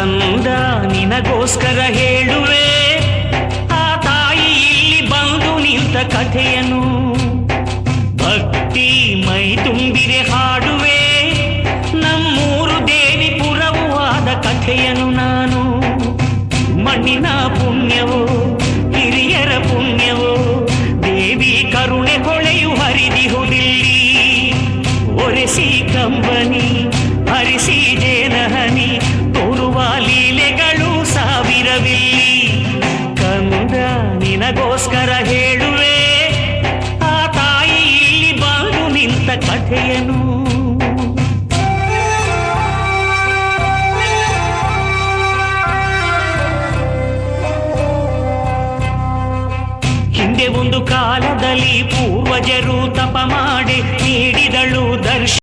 ಕಂದ ನಿನಗೋಸ್ಕರ ಹೇಳುವೆ ಆ ತಾಯಿ ಇಲ್ಲಿ ಬಂದು ನಿಂತ ಕಥೆಯನು. ಭಕ್ತಿ ಮೈ ತುಂಬಿರೆ ಹಾಡುವೆ ನಮ್ಮೂರು ದೇವಿ ಪುರವೂ ಆದ ಕಥೆಯನು ನಾನು. ಮಣ್ಣಿನ ಪುಣ್ಯವೋ ಹಿರಿಯರ ಪುಣ್ಯವೋ ದೇವಿ ಕರುಣೆ ಹೊಳೆಯು ಹರಿದಿಹುದಿಲ್ಲಿ. ಒರೆಸಿ ಕಂಬನಿ ಹರಿಸಿ ಜೇನಹನಿ ತೋರುವ ಲೀಲೆಗಳು ಸಾವಿರವಿಲ್ಲಿ. ಕಂದ ನಿನಗೋಸ್ಕರ ಹೇಳುವೆ ಆ ತಾಯಿ ಇಲ್ಲಿ ಬಂದು ನಿಂತ ಕಥೆಯನು. ಹಿಂದೆ ಒಂದು ಕಾಲದಲ್ಲಿ ಪೂರ್ವಜರು ತಪ ಮಾಡಿ ನೀಡಿದಳು ದರ್ಶನ.